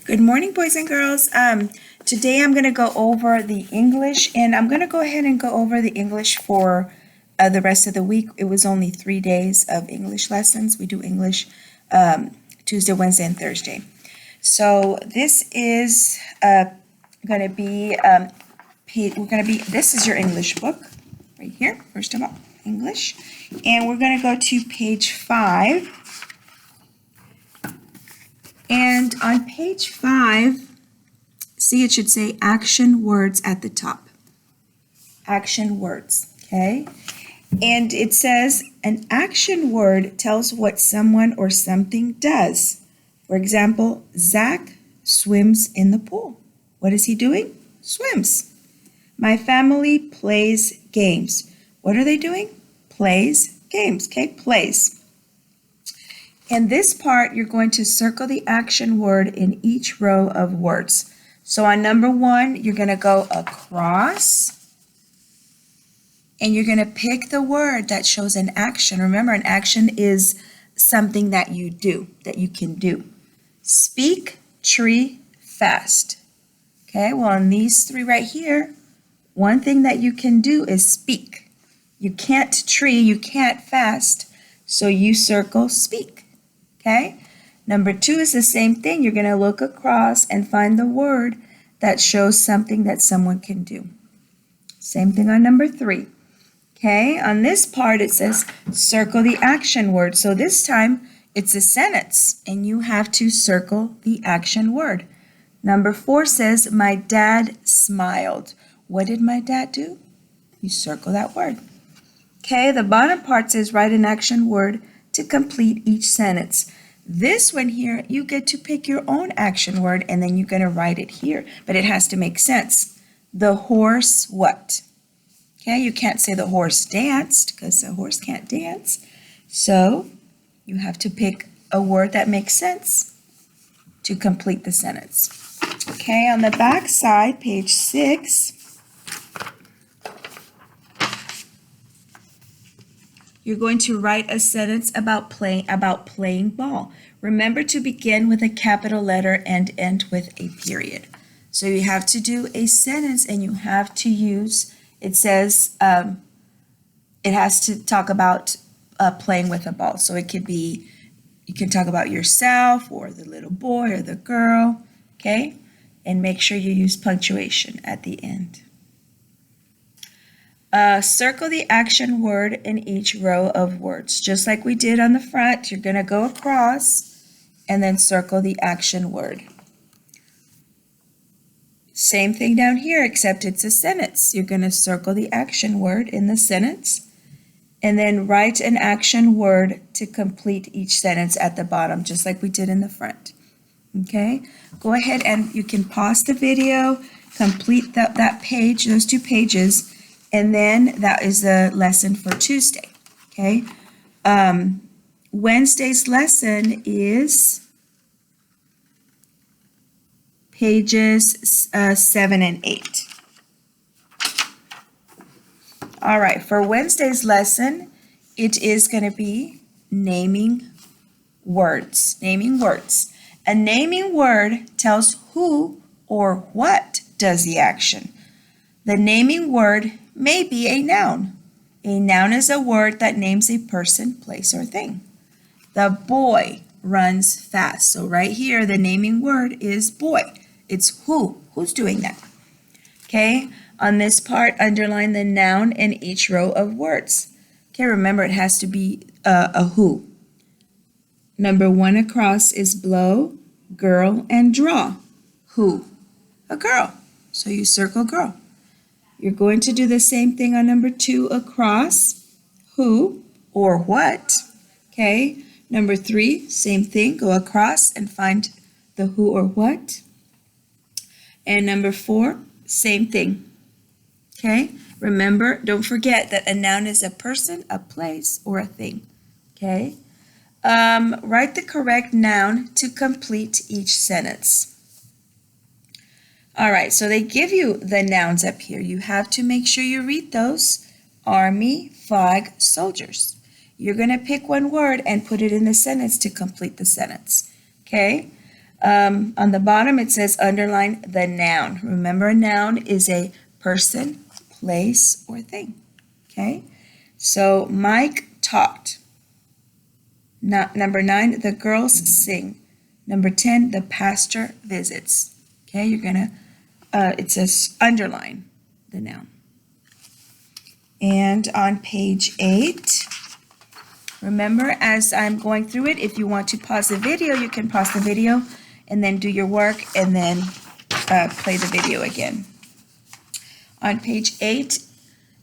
Good morning, boys and girls. Today I'm going to go over the English, and I'm going to go ahead and go over the English for the rest of the week. It was only 3 days of English lessons. We do English Tuesday, Wednesday, and Thursday. So this is going to be, this is your English book right here, first of all, English. And we're going to go to page 5. And on page 5, see, it should say action words at the top. Action words, okay? And it says an action word tells what someone or something does. For example, Zach swims in the pool. What is he doing? Swims. My family plays games. What are they doing? Plays games, okay? Plays. In this part, you're going to circle the action word in each row of words. So on number 1, you're going to go across, and you're going to pick the word that shows an action. Remember, an action is something that you do, that you can do. Speak, tree, fast. Okay, well, in these 3 right here, one thing that you can do is speak. You can't tree, you can't fast, so you circle speak. Okay, number 2 is the same thing. You're going to look across and find the word that shows something that someone can do. Same thing on number 3. Okay, on this part it says circle the action word. So this time it's a sentence and you have to circle the action word. Number 4 says my dad smiled. What did my dad do? You circle that word. Okay, the bottom part says write an action word to complete each sentence. This one here, you get to pick your own action word and then you're going to write it here, but it has to make sense. The horse what? Okay, you can't say the horse danced because the horse can't dance. So you have to pick a word that makes sense to complete the sentence. Okay, on the back side, page 6, you're going to write a sentence about playing ball. Remember to begin with a capital letter and end with a period. So you have to do a sentence and you have to use, it says, it has to talk about playing with a ball. So it could be, you can talk about yourself or the little boy or the girl, okay? And make sure you use punctuation at the end. Circle the action word in each row of words. Just like we did on the front, you're going to go across and then circle the action word. Same thing down here, except it's a sentence. You're going to circle the action word in the sentence and then write an action word to complete each sentence at the bottom, just like we did in the front. Okay, go ahead and you can pause the video, complete that page, those 2 pages, and then that is the lesson for Tuesday, okay? Wednesday's lesson is pages 7 and 8. All right, for Wednesday's lesson, it is going to be naming words. Naming words. A naming word tells who or what does the action. The naming word may be a noun. A noun is a word that names a person, place, or thing. The boy runs fast. So right here, the naming word is boy. It's who. Who's doing that? Okay, on this part, underline the noun in each row of words. Okay, remember it has to be a who. Number 1 across is blow, girl, and draw. Who? A girl. So you circle girl. You're going to do the same thing on number 2 across, who or what, okay? Number 3, same thing, go across and find the who or what. And number 4, same thing, okay? Remember, don't forget that a noun is a person, a place, or a thing, okay? Write the correct noun to complete each sentence. All right, so they give you the nouns up here. You have to make sure you read those. Army, flag, soldiers. You're going to pick one word and put it in the sentence to complete the sentence. Okay? On the bottom, it says underline the noun. Remember, a noun is a person, place, or thing. Okay? So Mike talked. Number 9, the girls sing. Number 10, the pastor visits. Okay, you're gonna, it says underline the noun. And on page 8, remember, as I'm going through it, if you want to pause the video, you can pause the video and then do your work and then play the video again. On page 8,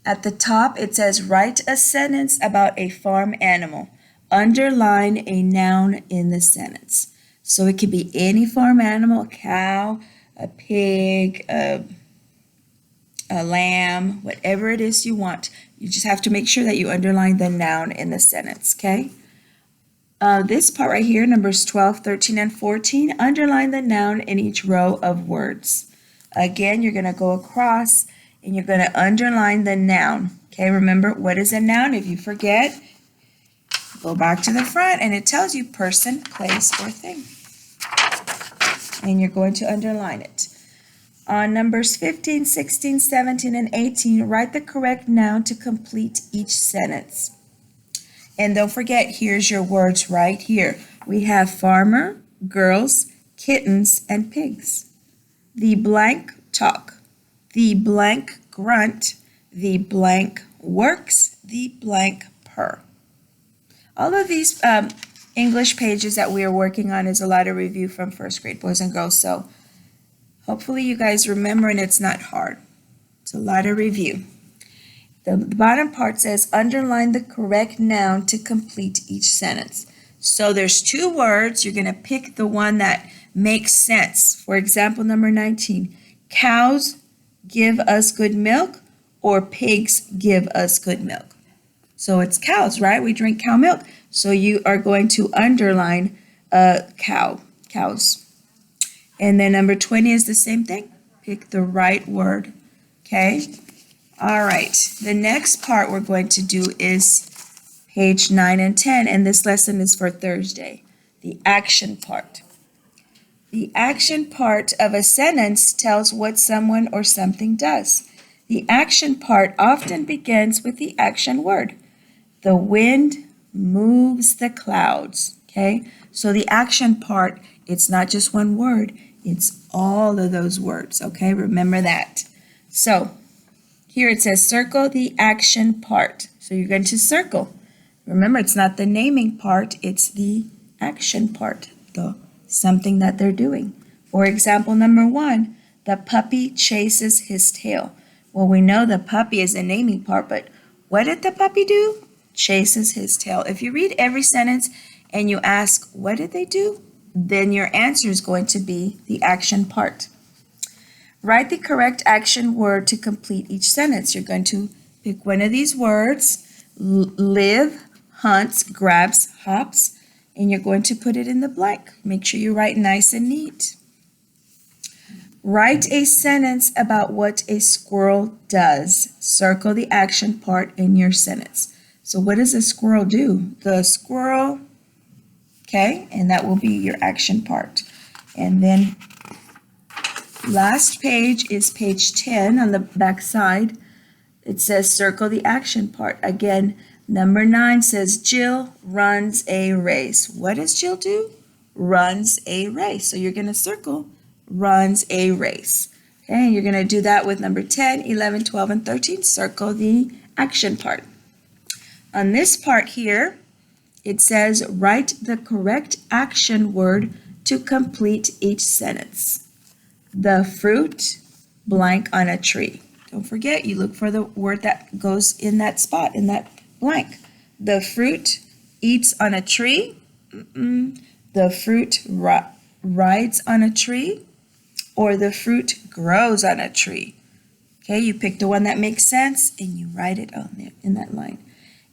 at the top, it says write a sentence about a farm animal. Underline a noun in the sentence. So it could be any farm animal, a cow, a pig, a lamb, whatever it is you want. You just have to make sure that you underline the noun in the sentence, okay? This part right here, numbers 12, 13, and 14, underline the noun in each row of words. Again, you're going to go across and you're going to underline the noun. Okay, remember, what is a noun? If you forget, go back to the front and it tells you person, place, or thing. And you're going to underline it. On numbers 15, 16, 17, and 18, write the correct noun to complete each sentence. And don't forget, here's your words right here. We have farmer, girls, kittens, and pigs. The blank talk. The blank grunt. The blank works. The blank purr. All of these English pages that we are working on is a lot of review from first grade, boys and girls. So hopefully you guys remember and it's not hard. It's a lot of review. The bottom part says underline the correct noun to complete each sentence. So there's 2 words. You're going to pick the one that makes sense. For example, number 19, cows give us good milk, or pigs give us good milk. So it's cows, right? We drink cow milk. So you are going to underline cows. And then number 20 is the same thing. Pick the right word, okay? All right, the next part we're going to do is page 9 and 10, and this lesson is for Thursday, the action part. The action part of a sentence tells what someone or something does. The action part often begins with the action word. The wind moves the clouds, okay? So the action part, it's not just one word, it's all of those words, okay? Remember that. So here it says circle the action part. So you're going to circle. Remember, it's not the naming part, it's the action part, the something that they're doing. For example, number 1, the puppy chases his tail. Well, we know the puppy is the naming part, but what did the puppy do? Chases his tail. If you read every sentence and you ask, what did they do? Then your answer is going to be the action part. Write the correct action word to complete each sentence. You're going to pick one of these words, live, hunts, grabs, hops, and you're going to put it in the blank. Make sure you write nice and neat. Write a sentence about what a squirrel does. Circle the action part in your sentence. So what does a squirrel do? The squirrel, okay, and that will be your action part. And then last page is page 10 on the back side. It says circle the action part. Again, number 9 says Jill runs a race. What does Jill do? Runs a race. So you're going to circle runs a race. Okay, you're going to do that with number 10, 11, 12, and 13. Circle the action part. On this part here, it says write the correct action word to complete each sentence. The fruit blank on a tree. Don't forget, you look for the word that goes in that spot, in that blank. The fruit eats on a tree. The fruit rides on a tree. Or the fruit grows on a tree. Okay, you pick the one that makes sense and you write it on there in that line.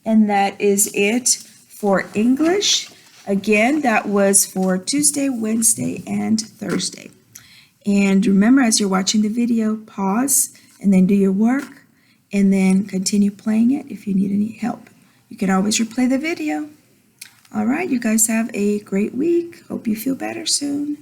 And that is it for English. Again, that was for Tuesday, Wednesday, and Thursday. And remember, as you're watching the video, pause and then do your work and then continue playing it if you need any help. You can always replay the video. All right, you guys have a great week. Hope you feel better soon.